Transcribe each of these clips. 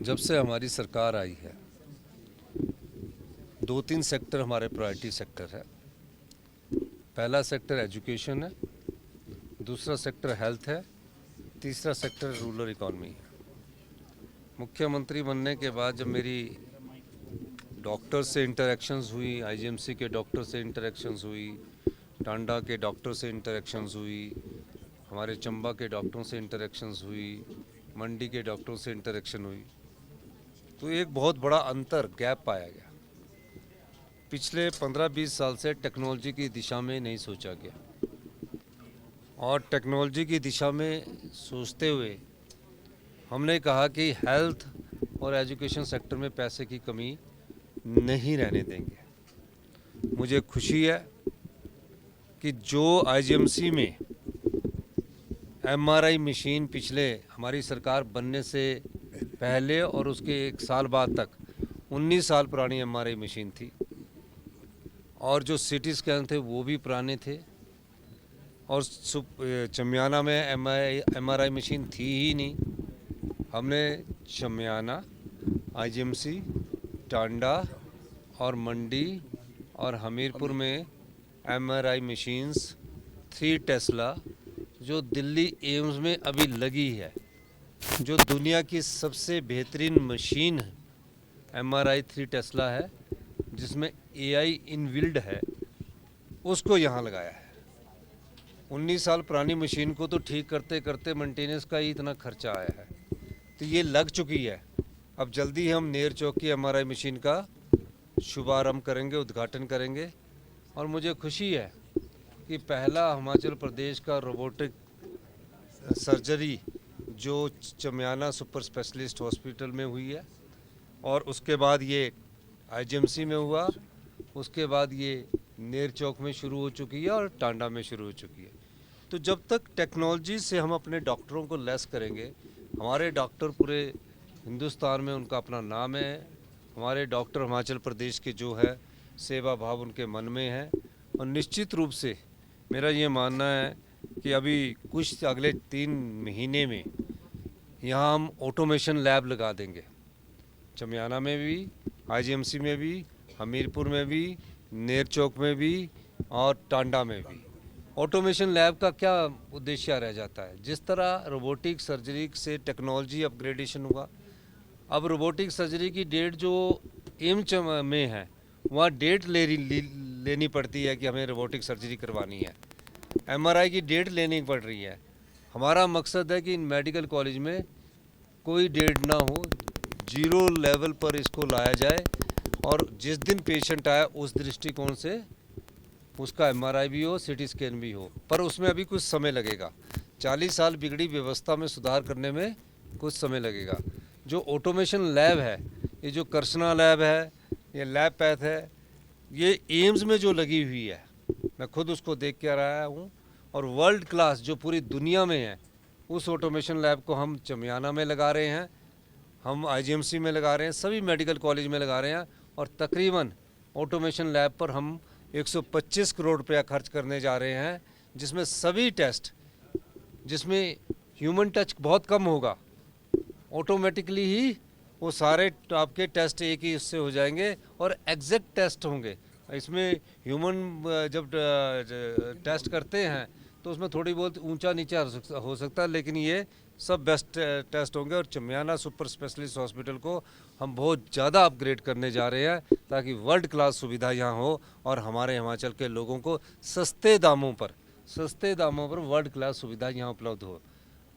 जब से हमारी सरकार आई है, दो तीन सेक्टर हमारे प्रायोरिटी सेक्टर है। पहला सेक्टर एजुकेशन है, दूसरा सेक्टर हेल्थ है, तीसरा सेक्टर रूरल इकॉनमी है। मुख्यमंत्री बनने के बाद जब मेरी डॉक्टर से इंटरेक्शंस हुई, आईजीएमसी के डॉक्टर से इंटरेक्शंस हुई, टांडा के डॉक्टर से इंटरेक्शंस हुई, हमारे चंबा के डॉक्टरों से इंटरेक्शंस हुई, मंडी के डॉक्टरों से इंटरेक्शन हुई, तो एक बहुत बड़ा अंतर गैप पाया गया। पिछले 15-20 साल से टेक्नोलॉजी की दिशा में नहीं सोचा गया, और टेक्नोलॉजी की दिशा में सोचते हुए हमने कहा कि हेल्थ और एजुकेशन सेक्टर में पैसे की कमी नहीं रहने देंगे। मुझे खुशी है कि जो आईजीएमसी में एमआरआई मशीन पिछले हमारी सरकार बनने से पहले और उसके 1 साल बाद तक 19 साल पुरानी एमआरआई मशीन थी, और जो सीटी स्कैन थे वो भी पुराने थे, और चमियाना में एमआरआई मशीन थी ही नहीं। हमने चमियाना, आईजीएमसी, टांडा और मंडी और हमीरपुर में एमआरआई मशीन्स 3 टेस्ला जो दिल्ली एम्स में अभी लगी है, जो दुनिया की सबसे बेहतरीन मशीन एमआरआई 3 टेस्ला है, जिसमें एआई इनबिल्ड है, उसको यहाँ लगाया है। 19 साल पुरानी मशीन को तो ठीक करते करते मेंटेनेंस का ही इतना खर्चा आया है, तो ये लग चुकी है। अब जल्दी हम नेर चौक की एमआरआई मशीन का शुभारंभ करेंगे, उद्घाटन करेंगे, और मुझे खुशी है कि पहला हिमाचल प्रदेश का रोबोटिक सर्जरी जो चमियाना सुपर स्पेशलिस्ट हॉस्पिटल में हुई है, और उसके बाद ये आईजीएमसी में हुआ, उसके बाद ये नेर चौक में शुरू हो चुकी है और टांडा में शुरू हो चुकी है। तो जब तक टेक्नोलॉजी से हम अपने डॉक्टरों को लेस करेंगे, हमारे डॉक्टर पूरे हिंदुस्तान में उनका अपना नाम है, हमारे डॉक्टर हिमाचल प्रदेश के जो है सेवा भाव उनके मन में है, और निश्चित रूप से मेरा ये मानना है कि अभी कुछ अगले 3 महीने में यहाँ हम ऑटोमेशन लैब लगा देंगे। चमियाना में भी, आईजीएमसी में भी, हमीरपुर में भी, नेर चौक में भी और टांडा में भी। ऑटोमेशन लैब का क्या उद्देश्य रह जाता है? जिस तरह रोबोटिक सर्जरी से टेक्नोलॉजी अपग्रेडेशन हुआ, अब रोबोटिक सर्जरी की डेट जो एम्स में है वहाँ डेट लेनी पड़ती है कि हमें रोबोटिक सर्जरी करवानी है, एमआरआई की डेट लेनी पड़ रही है। हमारा मकसद है कि इन मेडिकल कॉलेज में कोई डेट ना हो, 0 लेवल पर इसको लाया जाए, और जिस दिन पेशेंट आया उस दृष्टिकोण से उसका एमआरआई भी हो, सीटी स्कैन भी हो, पर उसमें अभी कुछ समय लगेगा। 40 साल बिगड़ी व्यवस्था में सुधार करने में कुछ समय लगेगा। जो ऑटोमेशन लैब है, ये जो कर्सना लैब है, ये लैब पैथ है, ये एम्स में जो लगी हुई है, मैं खुद उसको देख के आया हूँ, और वर्ल्ड क्लास जो पूरी दुनिया में है, उस ऑटोमेशन लैब को हम चमियाना में लगा रहे हैं, हम आईजीएमसी में लगा रहे हैं, सभी मेडिकल कॉलेज में लगा रहे हैं, और तकरीबन ऑटोमेशन लैब पर हम 125 करोड़ रुपया खर्च करने जा रहे हैं, जिसमें सभी टेस्ट, जिसमें ह्यूमन टच बहुत कम होगा, ऑटोमेटिकली ही वो सारे आपके टेस्ट एक ही उससे हो जाएंगे और एग्जैक्ट टेस्ट होंगे। इसमें ह्यूमन जब टेस्ट करते हैं तो उसमें थोड़ी बहुत ऊंचा नीचा हो सकता है, लेकिन ये सब बेस्ट टेस्ट होंगे। और चमियाना सुपर स्पेशलिस्ट हॉस्पिटल को हम बहुत ज़्यादा अपग्रेड करने जा रहे हैं, ताकि वर्ल्ड क्लास सुविधा यहाँ हो और हमारे हिमाचल के लोगों को सस्ते दामों पर वर्ल्ड क्लास सुविधा यहाँ उपलब्ध हो।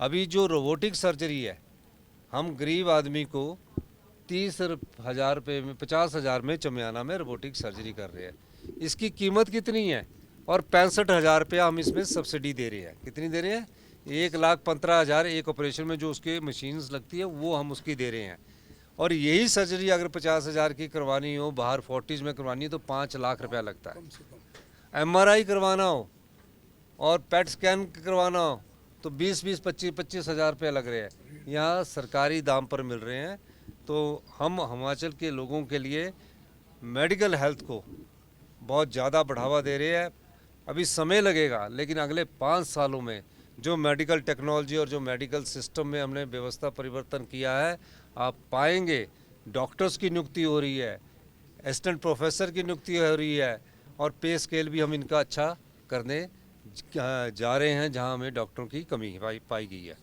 अभी जो रोबोटिक सर्जरी है, हम गरीब आदमी को 30,000 रुपये में, 50,000 में चमियाना में रोबोटिक सर्जरी कर रहे हैं। इसकी कीमत कितनी है? और 65,000 रुपया हम इसमें सब्सिडी दे रहे हैं। कितनी दे रहे हैं? 1,15,000 एक ऑपरेशन में जो उसके मशीन्स लगती है वो हम उसकी दे रहे हैं। और यही सर्जरी अगर 50,000 की करवानी हो, बाहर 40s में करवानी हो, तो 5 लाख रुपया लगता है। एमआरआई करवाना हो और पेट स्कैन करवाना हो तो 20-20, 25-25 हज़ार रुपये लग रहे हैं। यहाँ सरकारी दाम पर मिल रहे हैं। तो हम हिमाचल के लोगों के लिए मेडिकल हेल्थ को बहुत ज़्यादा बढ़ावा दे रहे हैं। अभी समय लगेगा, लेकिन अगले 5 सालों में जो मेडिकल टेक्नोलॉजी और जो मेडिकल सिस्टम में हमने व्यवस्था परिवर्तन किया है, आप पाएंगे डॉक्टर्स की नियुक्ति हो रही है, असिस्टेंट प्रोफेसर की नियुक्ति हो रही है, और पे स्केल भी हम इनका अच्छा करने जा रहे हैं, जहां हमें डॉक्टरों की कमी पाई गई है।